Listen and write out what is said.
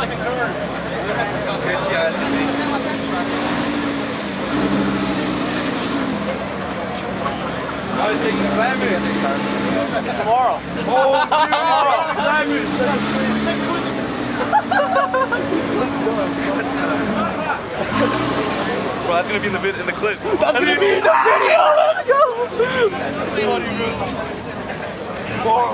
I was taking Glamours. Tomorrow. Oh, Bro, that's gonna be in the clip. That's gonna be in the video. Let's go. Tomorrow.